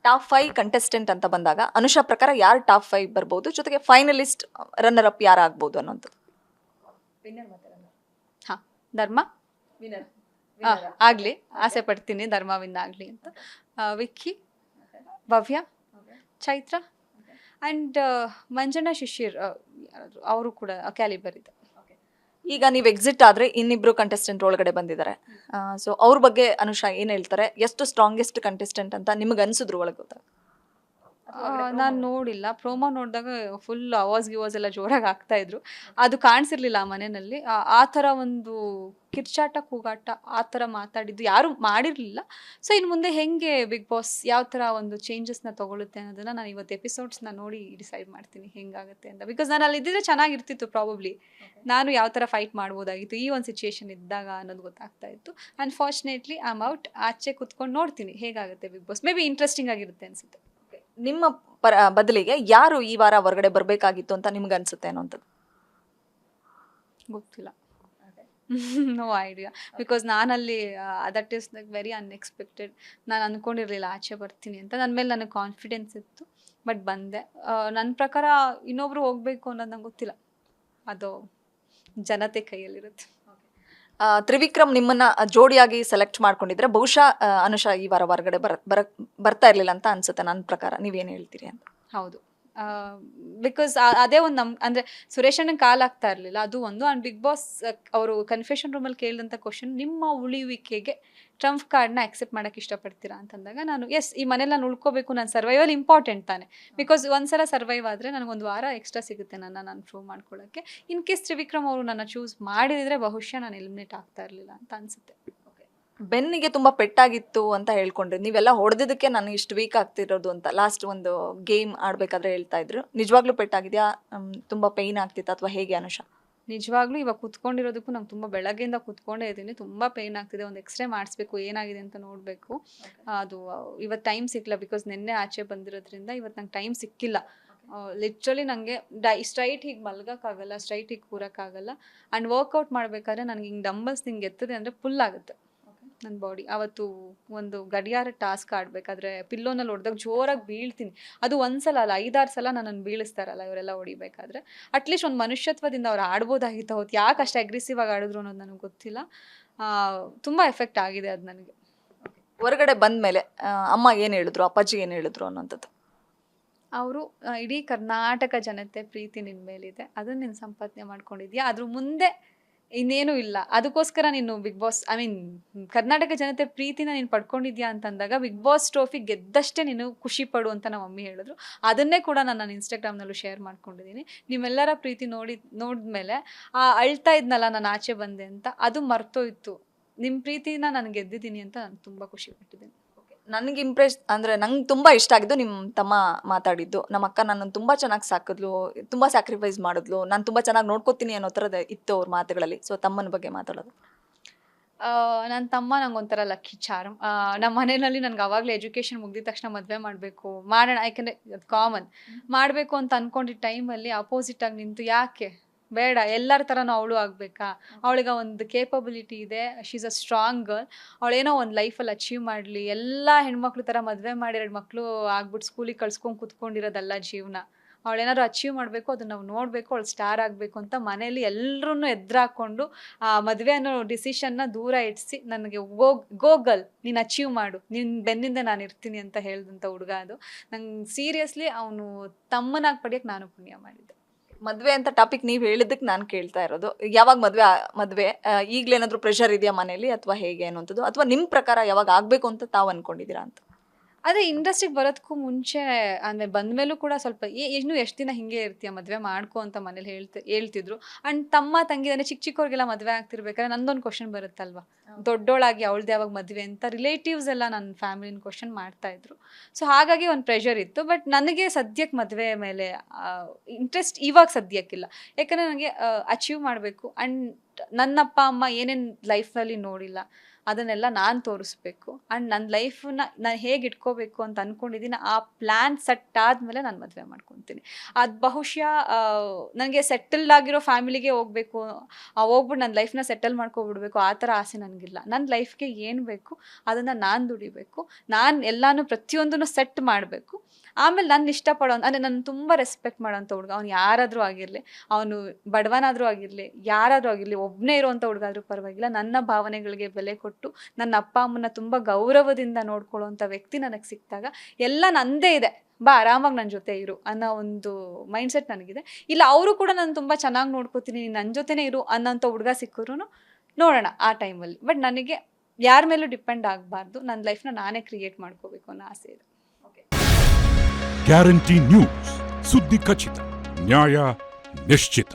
Top 5 contestant ಅಂತ ಬಂದಾಗ ಅನುಷಾ ಪ್ರಕಾರ ಯಾರು ಟಾಪ್ 5 ಬರ್ಬೋದು, ಜೊತೆಗೆ ಫೈನಲಿಸ್ಟ್ ರನ್ನರ್ ಅಪ್ ಯಾರು ಆಗ್ಬೋದು ಅನ್ನೋಂಥದ್ದು. ಹಾ, ಧರ್ಮ ಆಗ್ಲಿ, ಆಸೆ ಪಡ್ತೀನಿ ಧರ್ಮ ವಿನ್ ಆಗ್ಲಿ ಅಂತ. ವಿಕ್ಕಿ, ಭವ್ಯ, ಚೈತ್ರ ಅಂಡ್ ಮಂಜನಾ ಶಿಶಿರ್, ಅವರು ಕೂಡ ಕ್ಯಾಲಿಬರ್ ಇದೆ. ಈಗ ನೀವು ಎಕ್ಸಿಟ್ ಆದ್ರೆ ಇನ್ನಿಬ್ರು ಕಂಟೆಸ್ಟೆಂಟ್ ಒಳಗಡೆ ಬಂದಿದ್ದಾರೆ. ಸೊ ಅವ್ರ ಬಗ್ಗೆ ಅನುಷಾ ಏನ್ ಹೇಳ್ತಾರೆ, ಎಷ್ಟು ಸ್ಟ್ರಾಂಗೆಸ್ಟ್ ಕಂಟೆಸ್ಟೆಂಟ್ ಅಂತ ನಿಮ್ಗೆ ಅನ್ಸಿದ್ರು ಒಳಗೆ ಗೊತ್ತಾಗ? ನಾನು ನೋಡಿಲ್ಲ, ಪ್ರೋಮೋ ನೋಡಿದಾಗ ಫುಲ್ ಅವಾಜ್ ಗಿವಾಜ್ ಎಲ್ಲ ಜೋರಾಗಿ ಆಗ್ತಾ ಇದ್ರು. ಅದು ಕಾಣಿಸಿರ್ಲಿಲ್ಲ ಆ ಮನೆಯಲ್ಲಿ. ಆ ಥರ ಒಂದು ಕಿರ್ಚಾಟ ಕೂಗಾಟ ಆ ಥರ ಮಾತಾಡಿದ್ದು ಯಾರು ಮಾಡಿರಲಿಲ್ಲ. ಸೊ ಇನ್ನು ಮುಂದೆ ಹೆಂಗೆ ಬಿಗ್ ಬಾಸ್ ಯಾವ ಥರ ಒಂದು ಚೇಂಜಸ್ನ ತೊಗೊಳುತ್ತೆ ಅನ್ನೋದನ್ನು ನಾನು ಇವತ್ತು ಎಪಿಸೋಡ್ಸ್ನ ನೋಡಿ ಡಿಸೈಡ್ ಮಾಡ್ತೀನಿ ಹೆಂಗಾಗುತ್ತೆ ಅಂತ. ಬಿಕಾಸ್ ನಾನು ಅಲ್ಲಿ ಇದ್ದಿದ್ರೆ ಚೆನ್ನಾಗಿರ್ತಿತ್ತು ಪ್ರಾಬಬ್ಲಿ. ನಾನು ಯಾವ ಥರ ಫೈಟ್ ಮಾಡ್ಬೋದಾಗಿತ್ತು ಈ ಒಂದು ಸಿಚುಯೇಷನ್ ಇದ್ದಾಗ ಅನ್ನೋದು ಗೊತ್ತಾಗ್ತಾ ಇತ್ತು. Unfortunately I am out. ಆಚೆ ಕುತ್ಕೊಂಡು ನೋಡ್ತೀನಿ ಹೇಗಾಗುತ್ತೆ Bigg Boss. May be interesting ಆಗಿರುತ್ತೆ ಅನ್ಸುತ್ತೆ. ನಿಮ್ಮ ಬದಲಿಗೆ ಯಾರು ಈ ವಾರ ಹೊರಗಡೆ ಬರಬೇಕಾಗಿತ್ತು ಅಂತ ನಿಮ್ಗೆ ಅನ್ಸುತ್ತೆ ಅನ್ನೋಂಥದ್ದು? ಗೊತ್ತಿಲ್ಲ, ನೋ ಐಡಿಯಾ. ಬಿಕಾಸ್ ನಾನಲ್ಲಿ that is like very unexpected. ನಾನು ಅಂದ್ಕೊಂಡಿರಲಿಲ್ಲ ಆಚೆ ಬರ್ತೀನಿ ಅಂತ. ನನ್ನ ಮೇಲೆ ನನಗೆ ಕಾನ್ಫಿಡೆನ್ಸ್ ಇತ್ತು, ಬಟ್ ಬಂದೆ. ನನ್ನ ಪ್ರಕಾರ ಇನ್ನೊಬ್ರು ಹೋಗಬೇಕು ಅನ್ನೋದು ನಂಗೆ ಗೊತ್ತಿಲ್ಲ, ಅದು ಜನತೆ ಕೈಯಲ್ಲಿರುತ್ತೆ. ತ್ರಿವಿಕ್ರಮ್ ನಿಮ್ಮನ್ನ ಜೋಡಿಯಾಗಿ ಸೆಲೆಕ್ಟ್ ಮಾಡ್ಕೊಂಡಿದ್ರೆ ಬಹುಶಃ ಅನುಷಾ ಈ ವಾರ ಹೊರಗಡೆ ಬರ್ತಾ ಇರ್ಲಿಲ್ಲ ಅಂತ ಅನ್ಸುತ್ತೆ ನನ್ನ ಪ್ರಕಾರ. ನೀವೇನು ಹೇಳ್ತೀರಿ ಅಂತ? ಹೌದು, ಬಿಕಾಸ್ ಅದೇ ಒಂದು ಅಂದರೆ ಸುರೇಶ್ ಅಣ್ಣಂಗೆ ಕಾಲ್ ಆಗ್ತಾ ಇರಲಿಲ್ಲ, ಅದು ಒಂದು. ಆ್ಯಂಡ್ ಬಿಗ್ ಬಾಸ್ ಅವರು ಕನ್ಫೆಷನ್ ರೂಮಲ್ಲಿ ಕೇಳಿದಂಥ ಕ್ವಶನ್, ನಿಮ್ಮ ಉಳಿಯುವಿಕೆಗೆ ಟ್ರಂಪ್ ಕಾರ್ಡ್ನ ಆಕ್ಸೆಪ್ಟ್ ಮಾಡೋಕ್ಕೆ ಇಷ್ಟಪಡ್ತೀರಾ ಅಂತಂದಾಗ ನಾನು ಎಸ್, ಈ ಮನೇಲಿ ನಾನು ಉಳ್ಕೋಬೇಕು, ನನ್ನ ಸರ್ವೈವಲ್ ಇಂಪಾರ್ಟೆಂಟ್ ತಾನೆ. ಬಿಕಾಸ್ ಒಂದ್ಸಲ ಸರ್ವೈವ್ ಆದರೆ ನನಗೊಂದು ವಾರ ಎಕ್ಸ್ಟ್ರಾ ಸಿಗುತ್ತೆ ನಾನು ಪ್ರೂವ್ ಮಾಡ್ಕೊಳ್ಳೋಕ್ಕೆ. ಇನ್ ಕೇಸ್ ತ್ರಿವಿಕ್ರಮ್ ಅವರು ನನ್ನ ಚೂಸ್ ಮಾಡಿದರೆ ಬಹುಶಃ ನಾನು ಎಲಿಮಿನೇಟ್ ಆಗ್ತಾ ಇರಲಿಲ್ಲ ಅಂತ ಅನಿಸುತ್ತೆ. ಬೆನ್ನಿಗೆ ತುಂಬಾ ಪೆಟ್ಟಾಗಿತ್ತು ಅಂತ ಹೇಳ್ಕೊಂಡ್ರಿ, ನೀವೆಲ್ಲ ಹೊಡೆದಿದ್ದಕ್ಕೆ ನಾನು ಇಷ್ಟು ವೀಕ್ ಆಗ್ತಿರೋದು ಅಂತ ಲಾಸ್ಟ್ ಒಂದು ಗೇಮ್ ಆಡ್ಬೇಕಾದ್ರೆ ಹೇಳ್ತಾ ಇದ್ರು. ನಿಜವಾಗ್ಲೂ ಪೆಟ್ಟಾಗಿದ್ಯಾ? ತುಂಬಾ ಪೇಯ್ನ್ ಆಗ್ತಿತ್ತು ಅಥವಾ ಹೇಗೆ ಅನುಷಾ? ನಿಜವಾಗ್ಲೂ ಇವಾಗ ಕುತ್ಕೊಂಡಿರೋದಕ್ಕೂ ನಂಗೆ ತುಂಬ ಬೆಳಗ್ಗೆಯಿಂದ ಕುತ್ಕೊಂಡೇ ಇದ್ದೀನಿ, ತುಂಬ ಪೇಯ್ನ್ ಆಗ್ತಿದೆ. ಒಂದು ಎಕ್ಸ್ರೇ ಮಾಡಿಸ್ಬೇಕು, ಏನಾಗಿದೆ ಅಂತ ನೋಡಬೇಕು. ಅದು ಇವತ್ತು ಟೈಮ್ ಸಿಕ್ಕಿಲ್ಲ, ಬಿಕಾಸ್ ನಿನ್ನೆ ಆಚೆ ಬಂದಿರೋದ್ರಿಂದ ಇವತ್ತು ನಂಗೆ ಟೈಮ್ ಸಿಕ್ಕಿಲ್ಲ. ಲಿಟ್ರಲಿ ನನಗೆ ಸ್ಟ್ರೈಟ್ ಹೀಗೆ ಮಲ್ಗೋಕ್ಕಾಗಲ್ಲ, ಸ್ಟ್ರೈಟ್ ಹೀಗೆ ಕೂರೋಕ್ಕಾಗಲ್ಲ. ಆ್ಯಂಡ್ ವರ್ಕೌಟ್ ಮಾಡಬೇಕಾದ್ರೆ ನನಗೆ ಹಿಂಗೆ ಡಂಬಲ್ಸ್ ಹಿಂಗೆ ಎತ್ತದೆ ಅಂದರೆ ಫುಲ್ ಆಗುತ್ತೆ ನನ್ನ ಬಾಡಿ. ಅವತ್ತು ಒಂದು ಗಡಿಯಾರ ಟಾಸ್ಕ್ ಆಡಬೇಕಾದ್ರೆ ಪಿಲ್ಲೋನಲ್ಲಿ ಹೊಡೆದಾಗ ಜೋರಾಗಿ ಬೀಳ್ತೀನಿ. ಅದು ಒಂದ್ಸಲ ಅಲ್ಲ, 5-6 ಸಲ ನನ್ನನ್ನು ಬೀಳಿಸ್ತಾರಲ್ಲ ಇವರೆಲ್ಲ ಹೊಡಿಬೇಕಾದ್ರೆ. ಅಟ್ಲೀಸ್ಟ್ ಒಂದು ಮನುಷ್ಯತ್ವದಿಂದ ಅವ್ರು ಆಡ್ಬೋದಾಗಿತ್ತು. ಅವತ್ತು ಯಾಕೆ ಅಷ್ಟು ಅಗ್ರೆಸಿವ್ ಆಗಿ ಆಡಿದ್ರು ಅನ್ನೋದು ನನಗೆ ಗೊತ್ತಿಲ್ಲ. ತುಂಬ ಎಫೆಕ್ಟ್ ಆಗಿದೆ ಅದು ನನಗೆ. ಹೊರಗಡೆ ಬಂದಮೇಲೆ ಅಮ್ಮ ಏನು ಹೇಳಿದ್ರು, ಅಪ್ಪಾಜಿ ಏನು ಹೇಳಿದ್ರು ಅನ್ನೋಂಥದ್ದು? ಅವರು ಇಡೀ ಕರ್ನಾಟಕ ಜನತೆ ಪ್ರೀತಿ ನಿನ್ನ ಮೇಲಿದೆ, ಅದನ್ನು ನೀನು ಸಂಪಾದನೆ ಮಾಡ್ಕೊಂಡಿದ್ಯಾ, ಅದ್ರ ಮುಂದೆ ಇನ್ನೇನು ಇಲ್ಲ. ಅದಕ್ಕೋಸ್ಕರ ನೀನು ಬಿಗ್ ಬಾಸ್ ಕರ್ನಾಟಕ ಜನತೆ ಪ್ರೀತಿನ ನೀನು ಪಡ್ಕೊಂಡಿದ್ಯಾ ಅಂತಂದಾಗ ಬಿಗ್ ಬಾಸ್ ಟ್ರೋಫಿ ಗೆದ್ದಷ್ಟೇ ನೀನು ಖುಷಿ ಪಡು ಅಂತ ನಮ್ಮ ಮಮ್ಮಿ ಹೇಳಿದ್ರು. ಅದನ್ನೇ ಕೂಡ ನಾನು ಇನ್ಸ್ಟಾಗ್ರಾಮ್ನಲ್ಲೂ ಶೇರ್ ಮಾಡ್ಕೊಂಡಿದ್ದೀನಿ. ನಿಮ್ಮೆಲ್ಲರ ಪ್ರೀತಿ ನೋಡಿದ್ಮೇಲೆ ಅಳ್ತಾ ಇದ್ನಲ್ಲ ನಾನು ಆಚೆ ಬಂದೆ ಅಂತ, ಅದು ಮರ್ತೋಯ್ತು. ನಿಮ್ಮ ಪ್ರೀತಿನ ನಾನು ಗೆದ್ದಿದ್ದೀನಿ ಅಂತ ನಾನು ತುಂಬ ಖುಷಿ ಪಟ್ಟಿದ್ದೀನಿ. ನನಗೆ ನಂಗೆ ತುಂಬ ಇಷ್ಟ ಆಗಿದ್ದು ನಿಮ್ಮ ತಮ್ಮ ಮಾತಾಡಿದ್ದು. ನಮ್ಮ ಅಕ್ಕ ನನ್ನನ್ನು ತುಂಬ ಚೆನ್ನಾಗಿ ಸಾಕಿದ್ಲು, ತುಂಬ ಸ್ಯಾಕ್ರಿಫೈಸ್ ಮಾಡಿದ್ಲು, ನಾನು ತುಂಬ ಚೆನ್ನಾಗಿ ನೋಡ್ಕೋತೀನಿ ಅನ್ನೋ ಥರದ ಇತ್ತು ಅವ್ರ ಮಾತುಗಳಲ್ಲಿ. ಸೊ ತಮ್ಮನ ಬಗ್ಗೆ ಮಾತಾಡೋದು? ನನ್ನ ತಮ್ಮ ನಂಗೊಂಥರ ಲಕ್ಕಿ ಚಾರ್ಮ್. ನಮ್ಮ ಮನೆಯಲ್ಲಿ ನನಗೆ ಆವಾಗಲೇ ಎಜುಕೇಷನ್ ಮುಗಿದ ತಕ್ಷಣ ಮದುವೆ ಮಾಡೋಣ, ಯಾಕೆಂದರೆ ಅದು ಕಾಮನ್ ಮಾಡಬೇಕು ಅಂತ ಅಂದ್ಕೊಂಡಿದ್ದ ಟೈಮಲ್ಲಿ ಅಪೋಸಿಟಾಗಿ ನಿಂತು ಯಾಕೆ ಬೇಡ, ಎಲ್ಲರ ಥರನೂ ಅವಳು ಆಗಬೇಕಾ, ಅವಳಿಗೆ ಒಂದು ಕೇಪಬಿಲಿಟಿ ಇದೆ, she is a strong girl, ಅವಳೇನೋ ಒಂದು ಲೈಫಲ್ಲಿ ಅಚೀವ್ ಮಾಡಲಿ. ಎಲ್ಲ ಹೆಣ್ಮಕ್ಳು ಥರ ಮದುವೆ ಮಾಡಿ 2 ಮಕ್ಕಳು ಆಗ್ಬಿಟ್ಟು ಸ್ಕೂಲಿಗೆ ಕಳ್ಸ್ಕೊಂಡು ಕುತ್ಕೊಂಡಿರೋದಲ್ಲ ಜೀವನ. ಅವಳೇನಾದ್ರು ಅಚೀವ್ ಮಾಡಬೇಕು, ಅದನ್ನು ನಾವು ನೋಡಬೇಕು, ಅವಳು ಸ್ಟಾರ್ ಆಗಬೇಕು ಅಂತ ಮನೇಲಿ ಎಲ್ಲರೂ ಎದುರಾಕೊಂಡು ಮದುವೆ ಅನ್ನೋ ಡಿಸಿಷನ್ನ ದೂರ ಇಡಿಸಿ ನನಗೆ ಗರ್ಲ್ ನೀನು ಅಚೀವ್ ಮಾಡು, ನಿನ್ನ ಬೆನ್ನಿಂದ ನಾನು ಇರ್ತೀನಿ ಅಂತ ಹೇಳಿದಂಥ ಹುಡುಗ ಅದು. ನಂಗೆ ಸೀರಿಯಸ್ಲಿ ಅವನು ತಮ್ಮನಾಗಿ ಪಡೆಯೋಕ್ಕೆ ನಾನು ಪುಣ್ಯ ಮಾಡಿದ್ದೆ. ಮದುವೆ ಅಂತ ಟಾಪಿಕ್ ನೀವು ಹೇಳಿದ್ದಕ್ಕೆ ನಾನು ಕೇಳ್ತಾ ಇರೋದು, ಯಾವಾಗ ಮದುವೆ ಈಗಲೇನಾದರೂ ಪ್ರೆಷರ್ ಇದೆಯಾ ಮನೇಲಿ ಅಥವಾ ಹೇಗೆ ಅನ್ನೋಂಥದ್ದು, ಅಥವಾ ನಿಮ್ಮ ಪ್ರಕಾರ ಯಾವಾಗ ಆಗಬೇಕು ಅಂತ ತಾವು ಅಂದ್ಕೊಂಡಿದ್ದೀರಾ ಅಂತ? ಅದೇ ಇಂಡಸ್ಟ್ರಿಗೆ ಬರೋದಕ್ಕೂ ಮುಂಚೆ ಅಂದರೆ ಬಂದಮೇಲೂ ಕೂಡ ಸ್ವಲ್ಪ ಇನ್ನೂ ಎಷ್ಟು ದಿನ ಹಿಂಗೆ ಇರ್ತೀಯ, ಮದುವೆ ಮಾಡ್ಕೊ ಅಂತ ಮನೇಲಿ ಹೇಳ್ತಿದ್ರು. ಆ್ಯಂಡ್ ತಮ್ಮ ತಂಗಿ ಅಂದರೆ ಚಿಕ್ಕವ್ರಿಗೆಲ್ಲ ಮದುವೆ ಆಗ್ತಿರ್ಬೇಕಾದ್ರೆ ನಂದೊಂದು ಕ್ವಶನ್ ಬರುತ್ತಲ್ವ, ದೊಡ್ಡೋಳಾಗಿ ಅವಳದ್ದು ಯಾವಾಗ ಮದುವೆ ಅಂತ ರಿಲೇಟಿವ್ಸ್ ಎಲ್ಲ ನನ್ನ ಫ್ಯಾಮಿಲಿನ ಕ್ವಶನ್ ಮಾಡ್ತಾಯಿದ್ರು. ಸೊ ಹಾಗಾಗಿ ಒಂದು ಪ್ರೆಷರ್ ಇತ್ತು. ಬಟ್ ನನಗೆ ಸದ್ಯಕ್ಕೆ ಮದುವೆ ಮೇಲೆ ಇಂಟ್ರೆಸ್ಟ್ ಇವಾಗ ಸದ್ಯಕ್ಕಿಲ್ಲ. ಯಾಕಂದರೆ ನನಗೆ ಅಚೀವ್ ಮಾಡಬೇಕು. ಆ್ಯಂಡ್ ನನ್ನ ಅಪ್ಪ ಅಮ್ಮ ಏನೇನು ಲೈಫ್ನಲ್ಲಿ ನೋಡಿಲ್ಲ, ಅದನ್ನೆಲ್ಲ ನಾನು ತೋರಿಸ್ಬೇಕು ಆ್ಯಂಡ್ ನನ್ನ ಲೈಫನ್ನ ನಾನು ಹೇಗೆ ಇಟ್ಕೋಬೇಕು ಅಂತ ಅಂದ್ಕೊಂಡಿದ್ದೀನಿ ಆ ಪ್ಲ್ಯಾನ್ ಸೆಟ್ ಆದಮೇಲೆ ನಾನು ಮದುವೆ ಮಾಡ್ಕೊತೀನಿ. ಅದು ಬಹುಶಃ ನನಗೆ ಸೆಟಲ್ಡ್ ಆಗಿರೋ ಫ್ಯಾಮಿಲಿಗೆ ಹೋಗಬೇಕು, ಹೋಗ್ಬಿಟ್ಟು ನನ್ನ ಲೈಫ್ನ ಸೆಟಲ್ ಮಾಡ್ಕೊಬಿಡ್ಬೇಕು ಆ ಥರ ಆಸೆ ನನಗಿಲ್ಲ. ನನ್ನ ಲೈಫ್ಗೆ ಏನು ಬೇಕು ಅದನ್ನು ನಾನು ದುಡಿಬೇಕು, ನಾನು ಎಲ್ಲನೂ ಪ್ರತಿಯೊಂದನ್ನು ಸೆಟ್ ಮಾಡಬೇಕು. ಆಮೇಲೆ ನನ್ನ ಇಷ್ಟಪಡೋ ಅಂದರೆ ನಾನು ತುಂಬ ರೆಸ್ಪೆಕ್ಟ್ ಮಾಡೋಂಥ ಹುಡುಗ, ಅವ್ನು ಯಾರಾದರೂ ಆಗಿರಲಿ, ಅವನು ಬಡವನಾದರೂ ಆಗಿರಲಿ, ಯಾರಾದರೂ ಆಗಿರಲಿ, ಒಬ್ಬನೇ ಇರೋವಂಥ ಹುಡುಗ ಆದರೂ ಪರವಾಗಿಲ್ಲ, ನನ್ನ ಭಾವನೆಗಳಿಗೆ ಬೆಲೆ ಕೊಟ್ಟು ನನ್ನ ಅಪ್ಪ ಅಮ್ಮನ ತುಂಬ ಗೌರವದಿಂದ ನೋಡ್ಕೊಳ್ಳೋವಂಥ ವ್ಯಕ್ತಿ ನನಗೆ ಸಿಕ್ಕಿದಾಗ ಎಲ್ಲ ನಂದೇ ಇದೆ, ಬಾ ಆರಾಮಾಗಿ ನನ್ನ ಜೊತೆ ಇರು ಅನ್ನೋ ಒಂದು ಮೈಂಡ್ಸೆಟ್ ನನಗಿದೆ. ಇಲ್ಲ ಅವರು ಕೂಡ ನಾನು ತುಂಬ ಚೆನ್ನಾಗಿ ನೋಡ್ಕೋತೀನಿ, ನೀನು ನನ್ನ ಜೊತೆನೇ ಇರು ಅನ್ನೋಂಥ ಹುಡುಗ ಸಿಕ್ಕರೂ ನೋಡೋಣ ಆ ಟೈಮಲ್ಲಿ. ಬಟ್ ನನಗೆ ಯಾರ ಮೇಲೂ ಡಿಪೆಂಡ್ ಆಗಬಾರ್ದು, ನನ್ನ ಲೈಫ್ನ ನಾನೇ ಕ್ರಿಯೇಟ್ ಮಾಡ್ಕೋಬೇಕು ಅನ್ನೋ ಆಸೆ ಇದೆ. ಗ್ಯಾರಂಟಿ ನ್ಯೂಸ್, ಸುದ್ದಿ ಖಚಿತ, ನ್ಯಾಯ ನಿಶ್ಚಿತ.